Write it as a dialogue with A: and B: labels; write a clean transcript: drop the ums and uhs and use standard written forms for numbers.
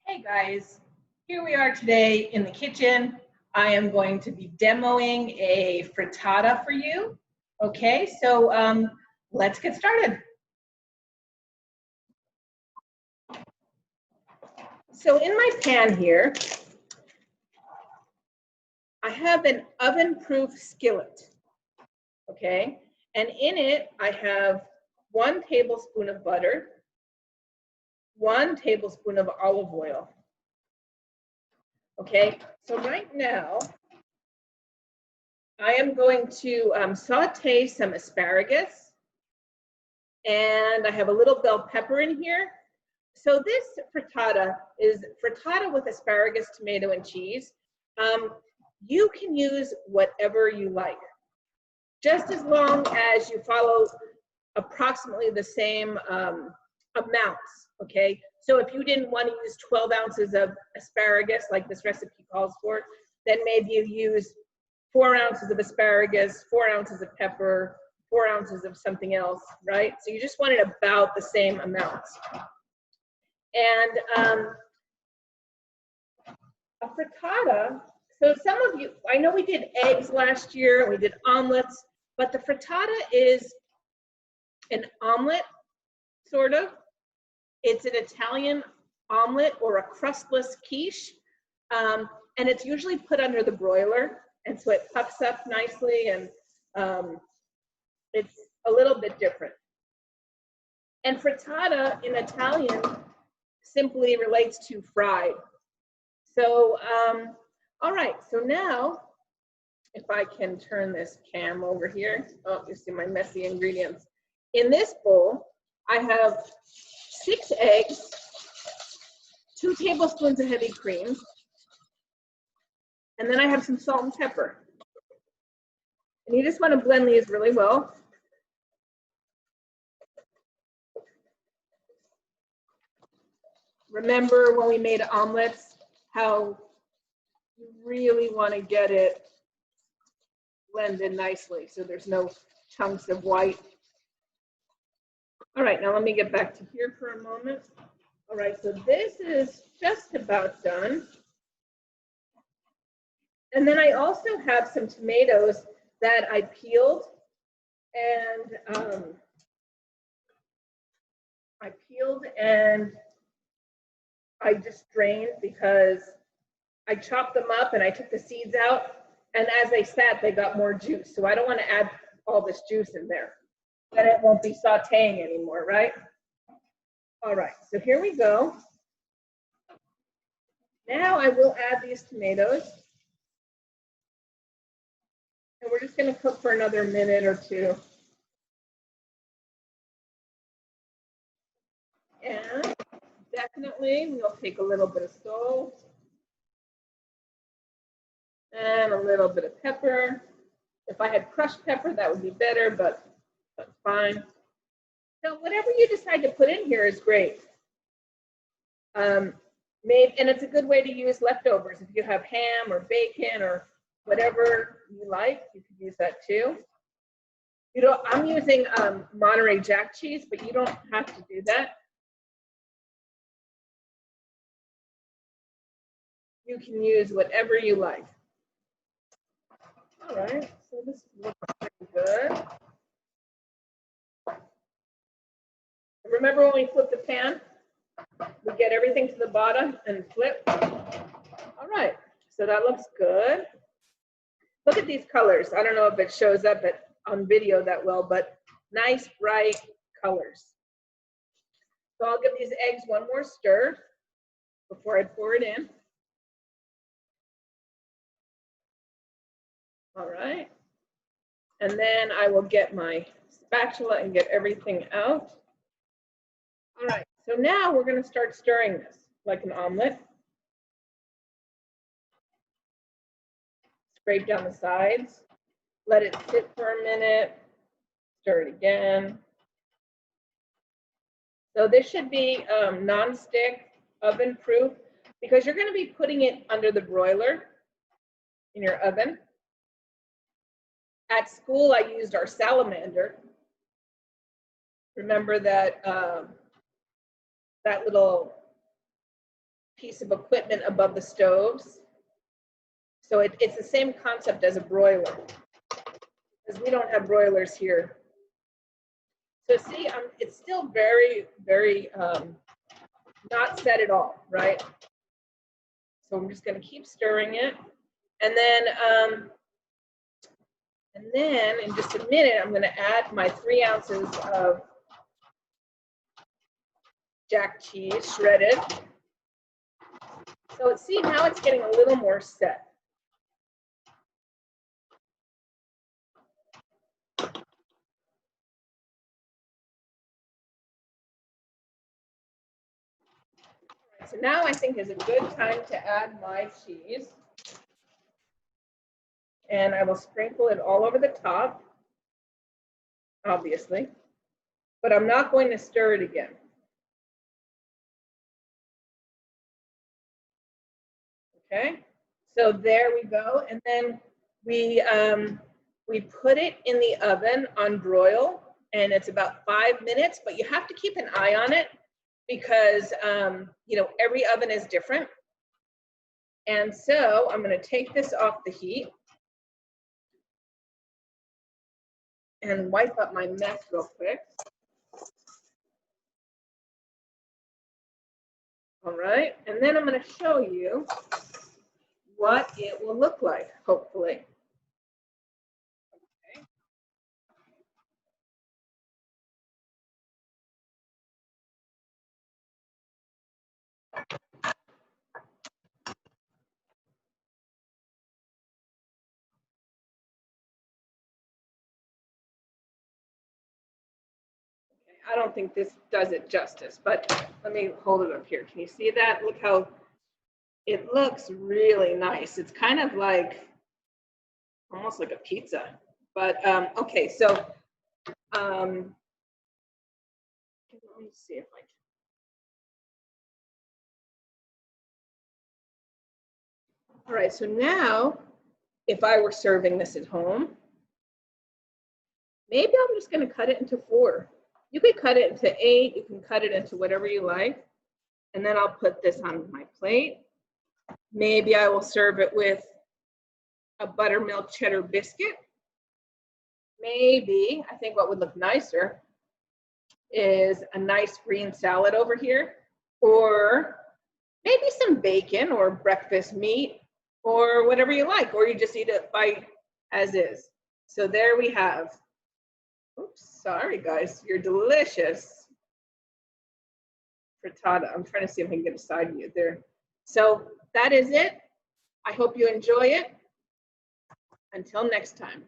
A: Hey guys, here we are today in the kitchen. I am going to be demoing a frittata for you. Okay, so let's get started. So in my pan here, I have an oven-proof skillet. Okay, and in it I have 1 tablespoon of butter, 1 tablespoon of olive oil. Okay, so right now I am going to saute some asparagus, and I have a little bell pepper in here. So this frittata is frittata with asparagus, tomato, and cheese. You can use whatever you like, just as long as you follow approximately the same amounts, okay? So if you didn't want to use 12 ounces of asparagus, like this recipe calls for, then maybe you use 4 ounces of asparagus, 4 ounces of pepper, 4 ounces of something else, right? So you just want it about the same amounts. And a frittata, so some of you, I know we did eggs last year, we did omelets, but the frittata is an omelet, sort of. It's an Italian omelet or a crustless quiche, and it's usually put under the broiler, and so it puffs up nicely, and it's a little bit different. And frittata in Italian simply relates to fried. So, all right, so now, if I can turn this cam over here. Oh, you see my messy ingredients. In this bowl, I have 6 eggs, 2 tablespoons of heavy cream, and then I have some salt and pepper. And you just want to blend these really well. Remember when we made omelets, how you really want to get it blended nicely so there's no chunks of white. All right, now let me get back to here for a moment. All right, so this is just about done. And then I also have some tomatoes that I peeled, and I just drained because I chopped them up and I took the seeds out, and as they sat, they got more juice. So I don't want to add all this juice in there. Then it won't be sauteing anymore, right? All right, so here we go. Now I will add these tomatoes. And we're just going to cook for another minute or two. And definitely we'll take a little bit of salt and a little bit of pepper. If I had crushed pepper, that would be better, but that's fine. So whatever you decide to put in here is great. And it's a good way to use leftovers. If you have ham or bacon or whatever you like, you could use that too. You know, I'm using Monterey Jack cheese, but you don't have to do that. You can use whatever you like. All right, so this looks pretty good. Remember when we flip the pan? We get everything to the bottom and flip. All right, so that looks good. Look at these colors. I don't know if it shows up on video that well, but nice, bright colors. So I'll give these eggs one more stir before I pour it in. All right. And then I will get my spatula and get everything out. All right, so now we're going to start stirring this like an omelet. Scrape down the sides. Let it sit for a minute. Stir it again. So this should be non-stick, oven-proof, because you're going to be putting it under the broiler in your oven. At school, I used our salamander. Remember that that little piece of equipment above the stoves. So it's the same concept as a broiler, because we don't have broilers here. So see, it's still very, very not set at all, right? So I'm just going to keep stirring it. And then in just a minute, I'm going to add my 3 ounces of jack cheese shredded. So see, now it's getting a little more set. So now I think is a good time to add my cheese. And I will sprinkle it all over the top, obviously, but I'm not going to stir it again. Okay, so there we go. And then we put it in the oven on broil, and it's about 5 minutes, but you have to keep an eye on it because, you know, every oven is different. And so I'm going to take this off the heat and wipe up my mess real quick. All right, and then I'm going to show you what it will look like, hopefully. Okay. I don't think this does it justice, but let me hold it up here. Can you see that? Look how it looks really nice. It's kind of like, almost like a pizza. But okay, so let me see if I can. All right, so now if I were serving this at home, maybe I'm just going to cut it into 4. You could cut it into 8, you can cut it into whatever you like. And then I'll put this on my plate. Maybe I will serve it with a buttermilk cheddar biscuit. Maybe, I think what would look nicer is a nice green salad over here, or maybe some bacon or breakfast meat or whatever you like, or you just eat it by as is. So there we have, oops, sorry guys, your delicious frittata. I'm trying to see if I can get a side view there. So that is it. I hope you enjoy it. Until next time.